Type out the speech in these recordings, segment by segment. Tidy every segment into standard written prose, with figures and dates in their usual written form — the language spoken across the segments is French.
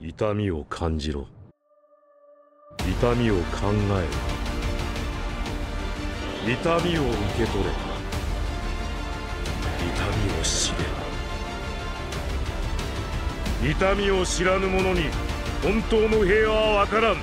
痛みを感じろ。痛みを考えろ。痛みを受け取れ。痛みを知れ。痛みを知らぬ者に本当の平和はわからん。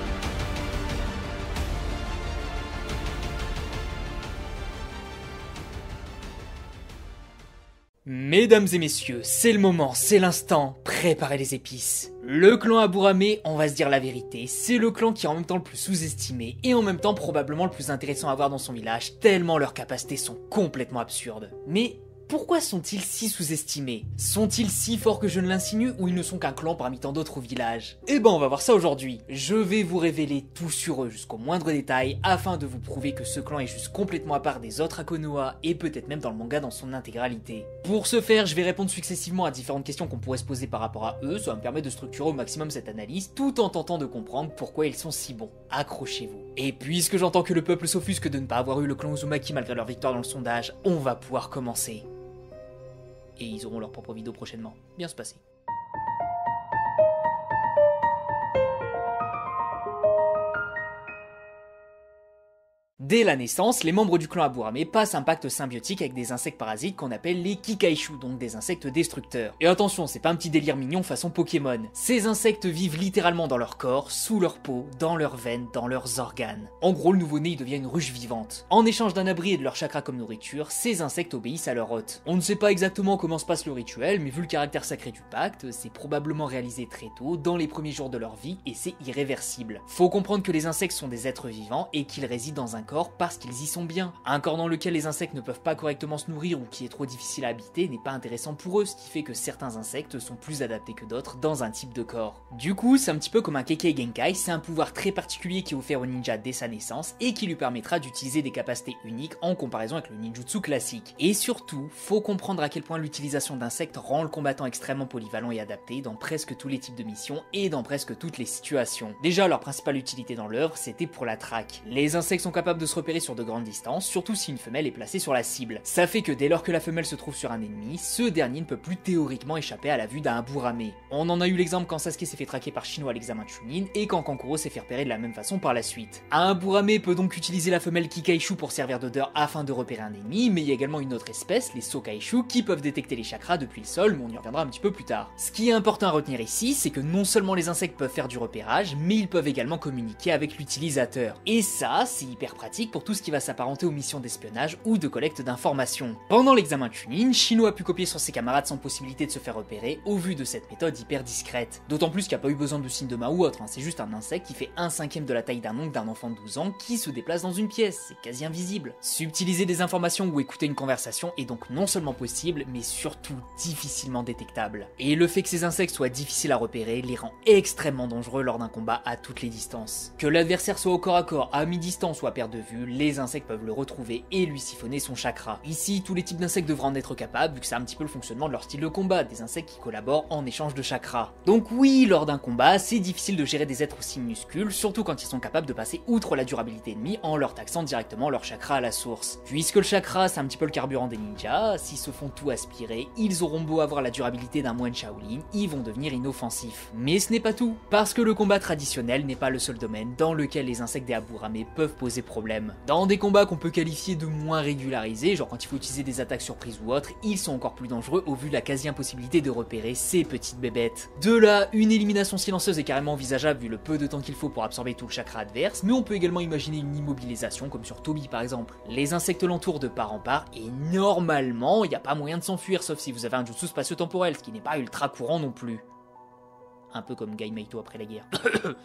Mesdames et messieurs, c'est le moment, c'est l'instant, préparez les épices. Le clan Aburame, on va se dire la vérité, c'est le clan qui est en même temps le plus sous-estimé et en même temps probablement le plus intéressant à voir dans son village, tellement leurs capacités sont complètement absurdes. Mais pourquoi sont-ils si sous-estimés? Sont-ils si forts que je ne l'insinue ou ils ne sont qu'un clan parmi tant d'autres au village? Eh ben on va voir ça aujourd'hui. Je vais vous révéler tout sur eux jusqu'au moindre détail afin de vous prouver que ce clan est juste complètement à part des autres à Konoha et peut-être même dans le manga dans son intégralité. Pour ce faire, je vais répondre successivement à différentes questions qu'on pourrait se poser par rapport à eux, ça me permet de structurer au maximum cette analyse tout en tentant de comprendre pourquoi ils sont si bons. Accrochez-vous. Et puisque j'entends que le peuple s'offusque de ne pas avoir eu le clan Uzumaki malgré leur victoire dans le sondage, on va pouvoir commencer. Et ils auront leur propre vidéo prochainement. Bien se passer. Dès la naissance, les membres du clan Aburame passent un pacte symbiotique avec des insectes parasites qu'on appelle les Kikaishu, donc des insectes destructeurs. Et attention, c'est pas un petit délire mignon façon Pokémon. Ces insectes vivent littéralement dans leur corps, sous leur peau, dans leurs veines, dans leurs organes. En gros, le nouveau-né il devient une ruche vivante. En échange d'un abri et de leur chakra comme nourriture, ces insectes obéissent à leur hôte. On ne sait pas exactement comment se passe le rituel, mais vu le caractère sacré du pacte, c'est probablement réalisé très tôt, dans les premiers jours de leur vie, et c'est irréversible. Faut comprendre que les insectes sont des êtres vivants et qu'ils résident dans un corps parce qu'ils y sont bien. Un corps dans lequel les insectes ne peuvent pas correctement se nourrir ou qui est trop difficile à habiter n'est pas intéressant pour eux, ce qui fait que certains insectes sont plus adaptés que d'autres dans un type de corps. Du coup, c'est un petit peu comme un Kekkei Genkai, c'est un pouvoir très particulier qui est offert au ninja dès sa naissance et qui lui permettra d'utiliser des capacités uniques en comparaison avec le ninjutsu classique. Et surtout, faut comprendre à quel point l'utilisation d'insectes rend le combattant extrêmement polyvalent et adapté dans presque tous les types de missions et dans presque toutes les situations. Déjà, leur principale utilité dans l'œuvre, c'était pour la traque. Les insectes sont capables de se repérer sur de grandes distances, surtout si une femelle est placée sur la cible. Ça fait que dès lors que la femelle se trouve sur un ennemi, ce dernier ne peut plus théoriquement échapper à la vue d'un Aburame. On en a eu l'exemple quand Sasuke s'est fait traquer par Shino à l'examen Chunin et quand Kankuro s'est fait repérer de la même façon par la suite. Un Aburame peut donc utiliser la femelle Kikaishu pour servir d'odeur afin de repérer un ennemi, mais il y a également une autre espèce, les Sokaishu, qui peuvent détecter les chakras depuis le sol, mais on y reviendra un petit peu plus tard. Ce qui est important à retenir ici, c'est que non seulement les insectes peuvent faire du repérage, mais ils peuvent également communiquer avec l'utilisateur. Et ça, c'est hyper pratique pour tout ce qui va s'apparenter aux missions d'espionnage ou de collecte d'informations. Pendant l'examen Chunin, Shino a pu copier sur ses camarades sans possibilité de se faire repérer au vu de cette méthode hyper discrète. D'autant plus qu'il n'y a pas eu besoin de signe de main ou autre, c'est juste un insecte qui fait 1/5 de la taille d'un ongle d'un enfant de 12 ans qui se déplace dans une pièce, c'est quasi invisible. Subtiliser des informations ou écouter une conversation est donc non seulement possible, mais surtout difficilement détectable. Et le fait que ces insectes soient difficiles à repérer les rend extrêmement dangereux lors d'un combat à toutes les distances. Que l'adversaire soit au corps à corps, à mi-distance ou à perte de vue, les insectes peuvent le retrouver et lui siphonner son chakra. Ici, tous les types d'insectes devraient en être capables, vu que c'est un petit peu le fonctionnement de leur style de combat, des insectes qui collaborent en échange de chakra. Donc oui, lors d'un combat, c'est difficile de gérer des êtres aussi minuscules, surtout quand ils sont capables de passer outre la durabilité ennemie en leur taxant directement leur chakra à la source. Puisque le chakra, c'est un petit peu le carburant des ninjas, s'ils se font tout aspirer, ils auront beau avoir la durabilité d'un moine Shaolin, ils vont devenir inoffensifs. Mais ce n'est pas tout, parce que le combat traditionnel n'est pas le seul domaine dans lequel les insectes des Aburame peuvent poser problème. Dans des combats qu'on peut qualifier de moins régularisés, genre quand il faut utiliser des attaques surprises ou autres, ils sont encore plus dangereux au vu de la quasi-impossibilité de repérer ces petites bébêtes. De là, une élimination silencieuse est carrément envisageable vu le peu de temps qu'il faut pour absorber tout le chakra adverse, mais on peut également imaginer une immobilisation comme sur Toby par exemple. Les insectes l'entourent de part en part et normalement, il n'y a pas moyen de s'enfuir sauf si vous avez un jutsu spatio-temporel, ce qui n'est pas ultra courant non plus. Un peu comme Gai Maito après la guerre.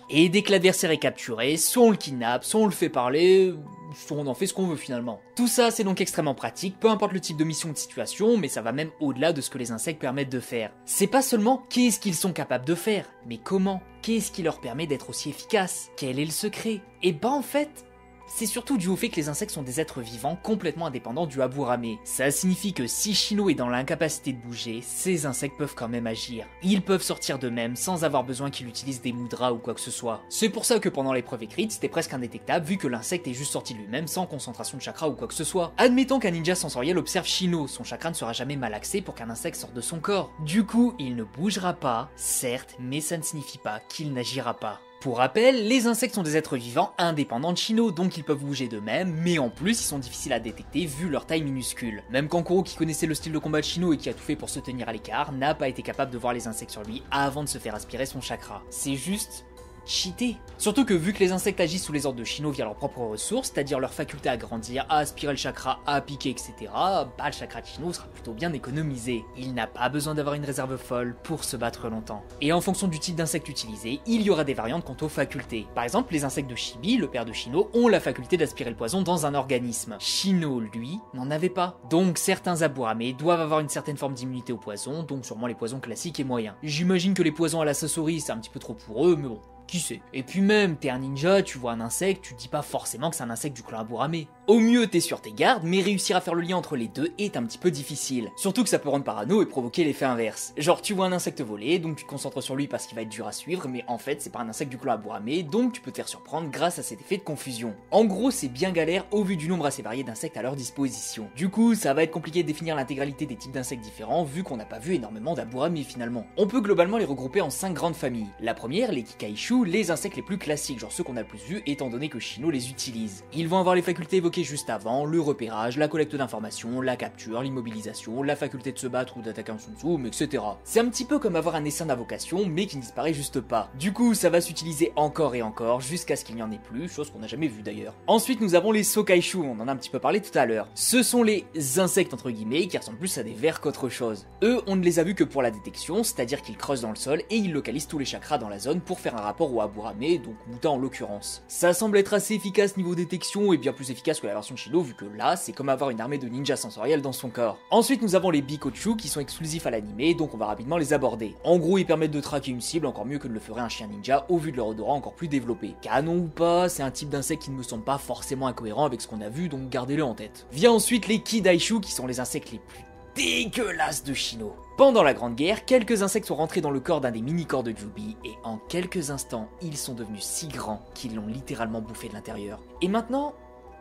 Et dès que l'adversaire est capturé, soit on le kidnappe, soit on le fait parler, soit on en fait ce qu'on veut finalement. Tout ça c'est donc extrêmement pratique, peu importe le type de mission ou de situation, mais ça va même au-delà de ce que les insectes permettent de faire. C'est pas seulement qu'est-ce qu'ils sont capables de faire, mais comment, qu'est-ce qui leur permet d'être aussi efficaces, quel est le secret. Et bah en fait, c'est surtout dû au fait que les insectes sont des êtres vivants complètement indépendants du Aburame. Ça signifie que si Shino est dans l'incapacité de bouger, ces insectes peuvent quand même agir. Ils peuvent sortir d'eux-mêmes sans avoir besoin qu'il utilise des mudras ou quoi que ce soit. C'est pour ça que pendant l'épreuve écrite, c'était presque indétectable vu que l'insecte est juste sorti de lui-même sans concentration de chakra ou quoi que ce soit. Admettons qu'un ninja sensoriel observe Shino, son chakra ne sera jamais malaxé pour qu'un insecte sorte de son corps. Du coup, il ne bougera pas, certes, mais ça ne signifie pas qu'il n'agira pas. Pour rappel, les insectes sont des êtres vivants indépendants de Shino, donc ils peuvent bouger d'eux-mêmes, mais en plus ils sont difficiles à détecter vu leur taille minuscule. Même Kankuro, qui connaissait le style de combat de Shino et qui a tout fait pour se tenir à l'écart, n'a pas été capable de voir les insectes sur lui avant de se faire aspirer son chakra. C'est juste cheaté. Surtout que vu que les insectes agissent sous les ordres de Shino via leurs propres ressources, c'est-à-dire leur faculté à grandir, à aspirer le chakra, à piquer, etc., bah le chakra de Shino sera plutôt bien économisé. Il n'a pas besoin d'avoir une réserve folle pour se battre longtemps. Et en fonction du type d'insecte utilisé, il y aura des variantes quant aux facultés. Par exemple, les insectes de Chibi, le père de Shino, ont la faculté d'aspirer le poison dans un organisme. Shino, lui, n'en avait pas. Donc certains Aburame doivent avoir une certaine forme d'immunité au poison, donc sûrement les poisons classiques et moyens. J'imagine que les poisons à la Sasori c'est un petit peu trop pour eux, mais bon. Qui sait? Et puis même, t'es un ninja, tu vois un insecte, tu dis pas forcément que c'est un insecte du clan Aburame. Au mieux, t'es sur tes gardes, mais réussir à faire le lien entre les deux est un petit peu difficile. Surtout que ça peut rendre parano et provoquer l'effet inverse. Genre, tu vois un insecte voler, donc tu te concentres sur lui parce qu'il va être dur à suivre, mais en fait, c'est pas un insecte du clan Aburame, donc tu peux te faire surprendre grâce à cet effet de confusion. En gros, c'est bien galère au vu du nombre assez varié d'insectes à leur disposition. Du coup, ça va être compliqué de définir l'intégralité des types d'insectes différents, vu qu'on n'a pas vu énormément d'Aburame finalement. On peut globalement les regrouper en 5 grandes familles. La première, les Kikaishu, les insectes les plus classiques, genre ceux qu'on a le plus vus étant donné que Shino les utilise. Ils vont avoir les facultés évoquées juste avant, le repérage, la collecte d'informations, la capture, l'immobilisation, la faculté de se battre ou d'attaquer en Sun-Tzu, etc. C'est un petit peu comme avoir un essaim d'invocation, mais qui ne disparaît juste pas. Du coup, ça va s'utiliser encore et encore, jusqu'à ce qu'il n'y en ait plus, chose qu'on n'a jamais vue d'ailleurs. Ensuite, nous avons les Sokaishu, on en a un petit peu parlé tout à l'heure. Ce sont les insectes entre guillemets, qui ressemblent plus à des vers qu'autre chose. Eux, on ne les a vus que pour la détection, c'est-à-dire qu'ils creusent dans le sol et ils localisent tous les chakras dans la zone pour faire un rapport au Aburame, donc Muta en l'occurrence. Ça semble être assez efficace niveau détection et bien plus efficace que la version de Shino, vu que là, c'est comme avoir une armée de ninjas sensoriels dans son corps. Ensuite, nous avons les Bikochu qui sont exclusifs à l'anime, donc on va rapidement les aborder. En gros, ils permettent de traquer une cible encore mieux que ne le ferait un chien ninja au vu de leur odorat encore plus développé. Canon ou pas, c'est un type d'insecte qui ne me semble pas forcément incohérent avec ce qu'on a vu, donc gardez-le en tête. Vient ensuite les Kidaishu qui sont les insectes les plus dégueulasses de Shino. Pendant la Grande Guerre, quelques insectes sont rentrés dans le corps d'un des mini-corps de Jubi, et en quelques instants, ils sont devenus si grands qu'ils l'ont littéralement bouffé de l'intérieur. Et maintenant,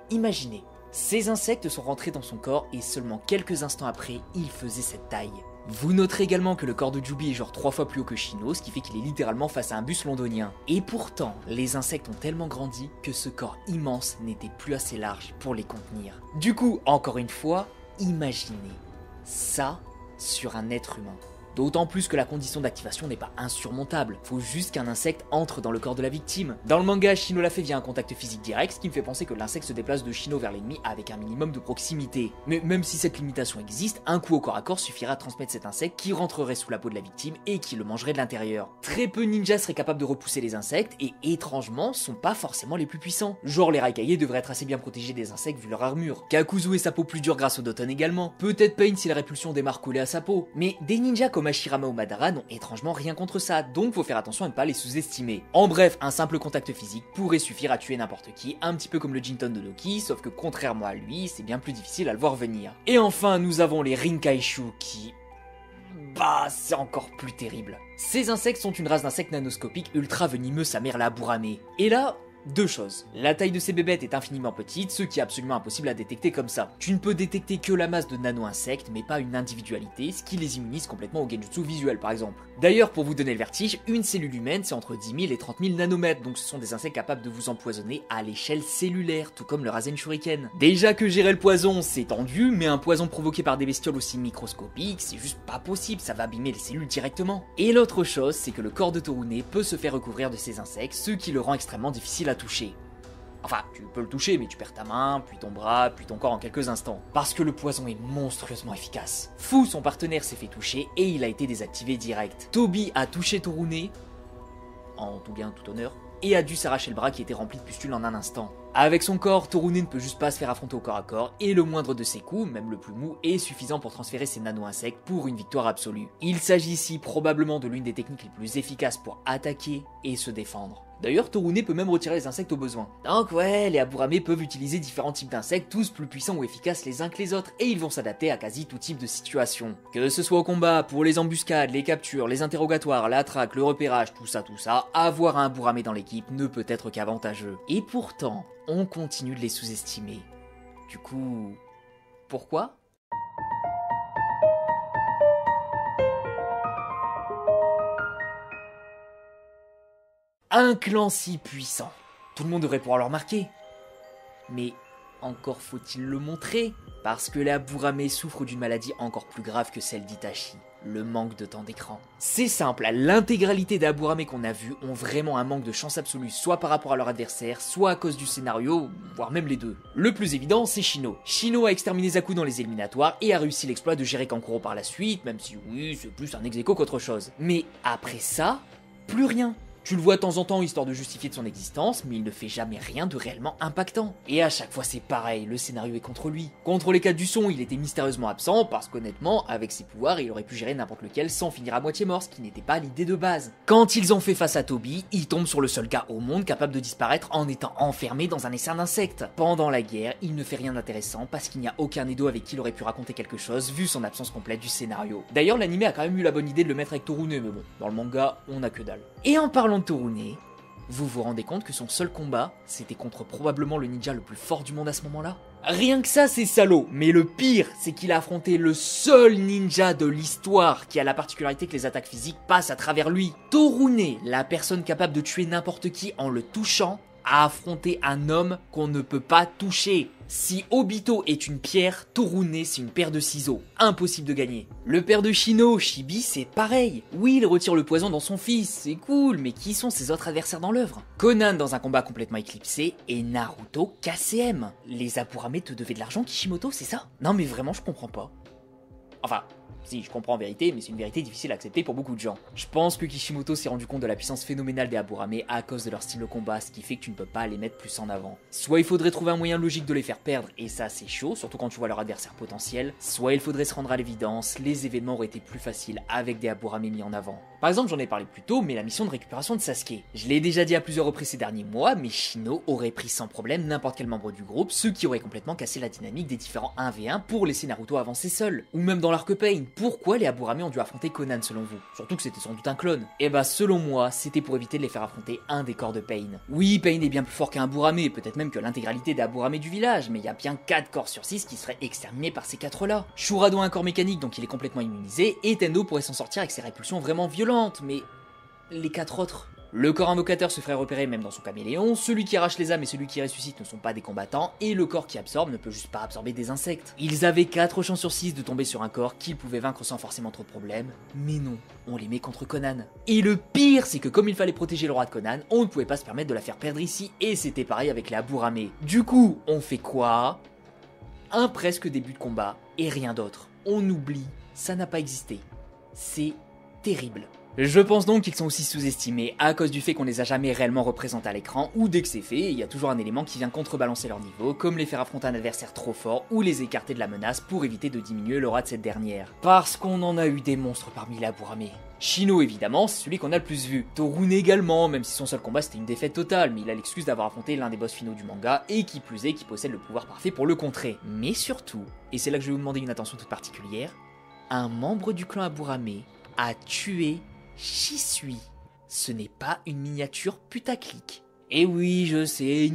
imaginez, ces insectes sont rentrés dans son corps et seulement quelques instants après, il faisait cette taille. Vous noterez également que le corps de Jubi est genre 3 fois plus haut que Shino, ce qui fait qu'il est littéralement face à un bus londonien. Et pourtant, les insectes ont tellement grandi que ce corps immense n'était plus assez large pour les contenir. Du coup, encore une fois, imaginez ça sur un être humain. D'autant plus que la condition d'activation n'est pas insurmontable, faut juste qu'un insecte entre dans le corps de la victime. Dans le manga, Shino l'a fait via un contact physique direct, ce qui me fait penser que l'insecte se déplace de Shino vers l'ennemi avec un minimum de proximité. Mais même si cette limitation existe, un coup au corps à corps suffira à transmettre cet insecte qui rentrerait sous la peau de la victime et qui le mangerait de l'intérieur. Très peu de ninjas seraient capables de repousser les insectes et étrangement sont pas forcément les plus puissants. Genre les Raikage devraient être assez bien protégés des insectes vu leur armure. Kakuzu et sa peau plus dure grâce au Doton également. Peut-être Pain si la répulsion démarre collée à sa peau. Mais des ninjas comme Hashirama ou Madara n'ont étrangement rien contre ça, donc faut faire attention à ne pas les sous-estimer. En bref, un simple contact physique pourrait suffire à tuer n'importe qui, un petit peu comme le Jinton de Doki, sauf que contrairement à lui, c'est bien plus difficile à le voir venir. Et enfin, nous avons les Rinkaishu qui... bah, c'est encore plus terrible. Ces insectes sont une race d'insectes nanoscopiques ultra venimeux, sa mère la Aburame. Et là... deux choses. La taille de ces bébêtes est infiniment petite, ce qui est absolument impossible à détecter comme ça. Tu ne peux détecter que la masse de nano-insectes, mais pas une individualité, ce qui les immunise complètement au genjutsu visuel par exemple. D'ailleurs, pour vous donner le vertige, une cellule humaine c'est entre 10 000 et 30 000 nanomètres, donc ce sont des insectes capables de vous empoisonner à l'échelle cellulaire, tout comme le Rasen Shuriken. Déjà que gérer le poison c'est tendu, mais un poison provoqué par des bestioles aussi microscopiques, c'est juste pas possible, ça va abîmer les cellules directement. Et l'autre chose, c'est que le corps de Torune peut se faire recouvrir de ces insectes, ce qui le rend extrêmement difficile à toucher. Enfin, tu peux le toucher, mais tu perds ta main, puis ton bras, puis ton corps en quelques instants. Parce que le poison est monstrueusement efficace. Fu, son partenaire, s'est fait toucher et il a été désactivé direct. Toby a touché Torune, en tout bien, tout honneur, et a dû s'arracher le bras qui était rempli de pustules en un instant. Avec son corps, Torune ne peut juste pas se faire affronter au corps à corps, et le moindre de ses coups, même le plus mou, est suffisant pour transférer ses nano-insectes pour une victoire absolue. Il s'agit ici probablement de l'une des techniques les plus efficaces pour attaquer et se défendre. D'ailleurs, Torune peut même retirer les insectes au besoin. Donc ouais, les Aburame peuvent utiliser différents types d'insectes, tous plus puissants ou efficaces les uns que les autres, et ils vont s'adapter à quasi tout type de situation. Que ce soit au combat, pour les embuscades, les captures, les interrogatoires, la traque, le repérage, tout ça, avoir un Aburame dans l'équipe ne peut être qu'avantageux. Et pourtant, on continue de les sous-estimer. Du coup, pourquoi ? Un clan si puissant, tout le monde devrait pouvoir le remarquer. Mais encore faut-il le montrer, parce que les Aburame souffrent d'une maladie encore plus grave que celle d'Itachi, le manque de temps d'écran. C'est simple, l'intégralité des Aburame qu'on a vus ont vraiment un manque de chance absolue, soit par rapport à leur adversaire, soit à cause du scénario, voire même les deux. Le plus évident, c'est Shino. Shino a exterminé Zaku dans les éliminatoires et a réussi l'exploit de gérer Kankuro par la suite, même si oui, c'est plus un ex-aequo qu'autre chose. Mais après ça, plus rien. Tu le vois de temps en temps histoire de justifier de son existence, mais il ne fait jamais rien de réellement impactant. Et à chaque fois c'est pareil, le scénario est contre lui. Contre les 4 du son, il était mystérieusement absent, parce qu'honnêtement, avec ses pouvoirs, il aurait pu gérer n'importe lequel sans finir à moitié mort, ce qui n'était pas l'idée de base. Quand ils ont fait face à Toby, il tombe sur le seul gars au monde capable de disparaître en étant enfermé dans un essaim d'insectes. Pendant la guerre, il ne fait rien d'intéressant, parce qu'il n'y a aucun Edo avec qui il aurait pu raconter quelque chose, vu son absence complète du scénario. D'ailleurs, l'anime a quand même eu la bonne idée de le mettre avec Torune, mais bon, dans le manga, on a que dalle. Et en parlant de Torune, vous vous rendez compte que son seul combat, c'était contre probablement le ninja le plus fort du monde à ce moment-là ? Rien que ça, c'est salaud, mais le pire, c'est qu'il a affronté le seul ninja de l'histoire qui a la particularité que les attaques physiques passent à travers lui. Torune, la personne capable de tuer n'importe qui en le touchant, a affronté un homme qu'on ne peut pas toucher. Si Obito est une pierre, Torune c'est une paire de ciseaux. Impossible de gagner. Le père de Shino, Shibi, c'est pareil. Oui, il retire le poison dans son fils, c'est cool, mais qui sont ses autres adversaires dans l'œuvre ? Conan dans un combat complètement éclipsé et Naruto KCM. Les Aburame te devaient de l'argent, Kishimoto, c'est ça ? Non mais vraiment, je comprends pas. Enfin, si, je comprends en vérité, mais c'est une vérité difficile à accepter pour beaucoup de gens. Je pense que Kishimoto s'est rendu compte de la puissance phénoménale des Aburame à cause de leur style de combat, ce qui fait que tu ne peux pas les mettre plus en avant. Soit il faudrait trouver un moyen logique de les faire perdre, et ça c'est chaud, surtout quand tu vois leur adversaire potentiel, soit il faudrait se rendre à l'évidence, les événements auraient été plus faciles avec des Aburame mis en avant. Par exemple, j'en ai parlé plus tôt, mais la mission de récupération de Sasuke. Je l'ai déjà dit à plusieurs reprises ces derniers mois, mais Shino aurait pris sans problème n'importe quel membre du groupe, ce qui aurait complètement cassé la dynamique des différents 1v1 pour laisser Naruto avancer seul. Ou même dans l'arc Pain, pourquoi les Aburame ont dû affronter Conan selon vous ? Surtout que c'était sans doute un clone. Et bah selon moi, c'était pour éviter de les faire affronter un des corps de Pain. Oui, Pain est bien plus fort qu'un Aburame, peut-être même que l'intégralité des Aburame du village, mais il y a bien 4 corps sur 6 qui seraient exterminés par ces 4 là. Shurado a un corps mécanique donc il est complètement immunisé, et Tendo pourrait s'en sortir avec ses répulsions vraiment violentes, mais les 4 autres. Le corps invocateur se ferait repérer même dans son caméléon, celui qui arrache les âmes et celui qui ressuscite ne sont pas des combattants, et le corps qui absorbe ne peut juste pas absorber des insectes. Ils avaient 4 chances sur 6 de tomber sur un corps qu'ils pouvaient vaincre sans forcément trop de problèmes, mais non, on les met contre Conan. Et le pire, c'est que comme il fallait protéger le roi de Conan, on ne pouvait pas se permettre de la faire perdre ici, et c'était pareil avec les Aburame. Du coup, on fait quoi ? Un presque début de combat, et rien d'autre. On oublie, ça n'a pas existé. C'est terrible. Je pense donc qu'ils sont aussi sous-estimés à cause du fait qu'on les a jamais réellement représentés à l'écran, ou dès que c'est fait, il y a toujours un élément qui vient contrebalancer leur niveau, comme les faire affronter un adversaire trop fort ou les écarter de la menace pour éviter de diminuer l'aura de cette dernière. Parce qu'on en a eu des monstres parmi les Aburame. Shino évidemment, c'est celui qu'on a le plus vu. Torune également, même si son seul combat c'était une défaite totale, mais il a l'excuse d'avoir affronté l'un des boss finaux du manga, et qui plus est, qui possède le pouvoir parfait pour le contrer. Mais surtout, et c'est là que je vais vous demander une attention toute particulière, un membre du clan Aburame a tué Shisui. Ce n'est pas une miniature putaclic. Et oui, je sais,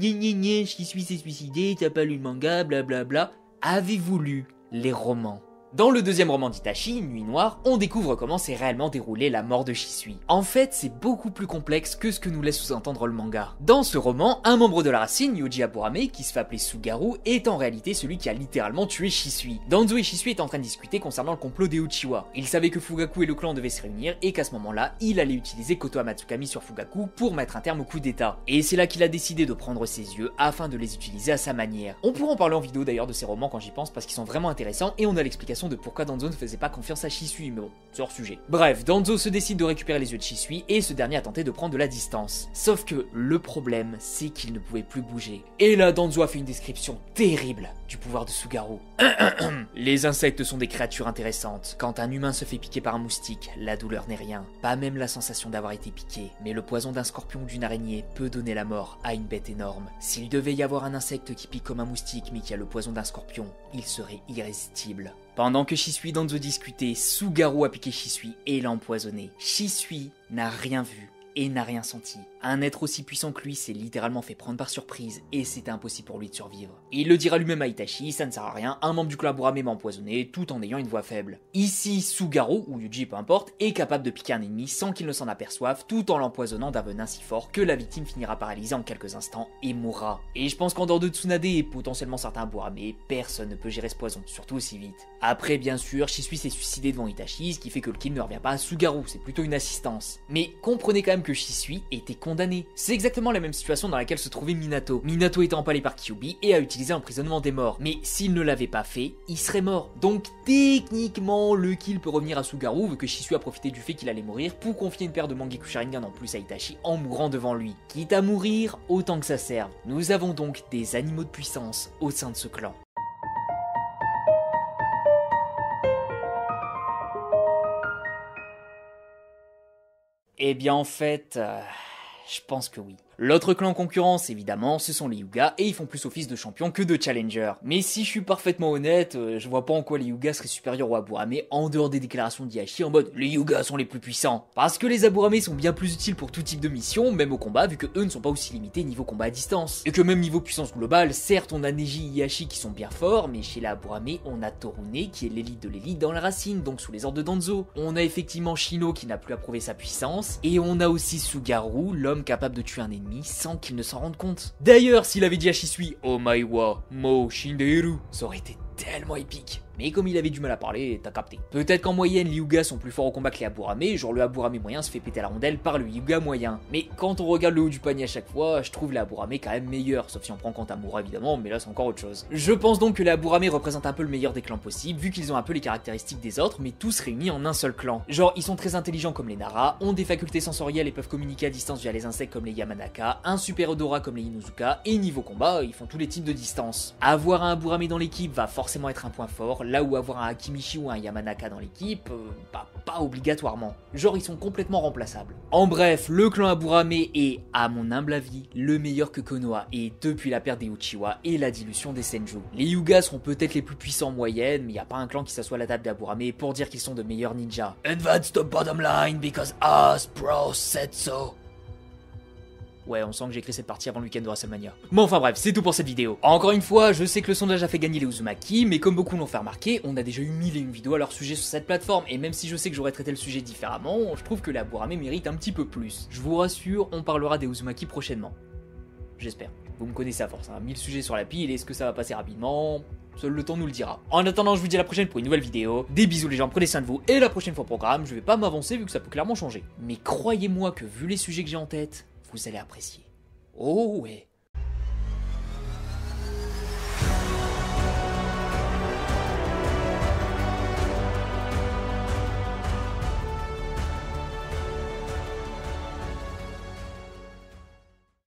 Shisui s'est suicidé, t'as pas lu le manga, blablabla. Avez-vous lu les romans ? Dans le deuxième roman d'Itachi, Nuit Noire, on découvre comment s'est réellement déroulée la mort de Shisui. En fait, c'est beaucoup plus complexe que ce que nous laisse sous-entendre le manga. Dans ce roman, un membre de la racine, Yoji Aburame, qui se fait appeler Sugaru, est en réalité celui qui a littéralement tué Shisui. Danzo et Shisui étaient en train de discuter concernant le complot des Uchiwa. Ils savaient que Fugaku et le clan devaient se réunir et qu'à ce moment-là, il allait utiliser Kotoa Matsukami sur Fugaku pour mettre un terme au coup d'état. Et c'est là qu'il a décidé de prendre ses yeux afin de les utiliser à sa manière. On pourra en parler en vidéo d'ailleurs de ces romans quand j'y pense parce qu'ils sont vraiment intéressants et on a l'explication explication de pourquoi Danzo ne faisait pas confiance à Shisui, mais bon, c'est hors sujet. Bref, Danzo se décide de récupérer les yeux de Shisui et ce dernier a tenté de prendre de la distance. Sauf que le problème, c'est qu'il ne pouvait plus bouger. Et là, Danzo a fait une description terrible du pouvoir de Sugaru. Les insectes sont des créatures intéressantes. Quand un humain se fait piquer par un moustique, la douleur n'est rien. Pas même la sensation d'avoir été piqué. Mais le poison d'un scorpion ou d'une araignée peut donner la mort à une bête énorme. S'il devait y avoir un insecte qui pique comme un moustique mais qui a le poison d'un scorpion, il serait irrésistible. Pendant que Shisui et Danzo discutaient, Sugaru a piqué Shisui et l'a empoisonné. Shisui n'a rien vu et n'a rien senti. Un être aussi puissant que lui s'est littéralement fait prendre par surprise et c'était impossible pour lui de survivre. Il le dira lui-même à Itachi, ça ne sert à rien, un membre du clan Aburame m'a empoisonné tout en ayant une voix faible. Ici, Sugaru, ou Yuji peu importe, est capable de piquer un ennemi sans qu'il ne s'en aperçoive tout en l'empoisonnant d'un venin si fort que la victime finira paralysée en quelques instants et mourra. Et je pense qu'en dehors de Tsunade et potentiellement certains Aburame, personne ne peut gérer ce poison, surtout aussi vite. Après bien sûr, Shisui s'est suicidé devant Itachi, ce qui fait que le kill ne revient pas à Sugaru, c'est plutôt une assistance. Mais comprenez quand même que Shisui était condamné. C'est exactement la même situation dans laquelle se trouvait Minato. Minato était empalé par Kyuubi et a utilisé l'emprisonnement des morts. Mais s'il ne l'avait pas fait, il serait mort. Donc techniquement, le kill peut revenir à Sugaru vu que Shisui a profité du fait qu'il allait mourir pour confier une paire de Mangekyou Sharingan en plus à Itachi en mourant devant lui. Quitte à mourir, autant que ça serve. Nous avons donc des animaux de puissance au sein de ce clan. Eh bien en fait, je pense que oui. L'autre clan en concurrence, évidemment, ce sont les Hyuga, et ils font plus office de champion que de challenger. Mais si je suis parfaitement honnête, je vois pas en quoi les Hyuga seraient supérieurs aux Aburame, en dehors des déclarations d'Hiashi en mode « les Hyuga sont les plus puissants ». Parce que les Aburame sont bien plus utiles pour tout type de mission, même au combat, vu que eux ne sont pas aussi limités niveau combat à distance. Et que même niveau puissance globale, certes on a Neji et Hiashi qui sont bien forts, mais chez les Aburame, on a Torune qui est l'élite de l'élite dans la racine, donc sous les ordres de Danzo. On a effectivement Shino qui n'a plus à prouver sa puissance, et on a aussi Sugaru, l'homme capable de tuer un ennemi sans qu'il ne s'en rende compte. D'ailleurs, s'il avait dit à Shisui « Oh my wa, mo shinderu », ça aurait été tellement épique. Mais comme il avait du mal à parler, t'as capté. Peut-être qu'en moyenne, les Hyuga sont plus forts au combat que les Aburame, genre le Aburame moyen se fait péter la rondelle par le Hyuga moyen. Mais quand on regarde le haut du panier à chaque fois, je trouve les Aburame quand même meilleurs, sauf si on prend en compte Amura évidemment, mais là c'est encore autre chose. Je pense donc que les Aburame représentent un peu le meilleur des clans possibles, vu qu'ils ont un peu les caractéristiques des autres, mais tous réunis en un seul clan. Genre, ils sont très intelligents comme les Nara, ont des facultés sensorielles et peuvent communiquer à distance via les insectes comme les Yamanaka, un super odorat comme les Inuzuka, et niveau combat, ils font tous les types de distance. Avoir un Aburame dans l'équipe va forcément être un point fort, là où avoir un Akimichi ou un Yamanaka dans l'équipe, bah pas obligatoirement. Genre ils sont complètement remplaçables. En bref, le clan Aburame est, à mon humble avis, le meilleur que Konoha, et depuis la perte des Uchiwa et la dilution des Senju. Les Hyuga seront peut-être les plus puissants en moyenne, mais y a pas un clan qui s'assoit à la table d'Aburame pour dire qu'ils sont de meilleurs ninjas. And that's the bottom line because us bros said so. Ouais, on sent que j'ai écrit cette partie avant le week-end de WrestleMania. Mais enfin bref, c'est tout pour cette vidéo. Encore une fois, je sais que le sondage a fait gagner les Uzumaki, mais comme beaucoup l'ont fait remarquer, on a déjà eu 1001 vidéos à leur sujet sur cette plateforme, et même si je sais que j'aurais traité le sujet différemment, je trouve que les Aburame méritent un petit peu plus. Je vous rassure, on parlera des Uzumaki prochainement. J'espère. Vous me connaissez à force, hein. 1000 sujets sur la pile, est-ce que ça va passer rapidement ? Seul le temps nous le dira. En attendant, je vous dis à la prochaine pour une nouvelle vidéo. Des bisous les gens, prenez soin de vous, et la prochaine fois au programme, je vais pas m'avancer vu que ça peut clairement changer. Mais croyez-moi que vu les sujets que j'ai en tête, vous allez apprécier. Oh ouais.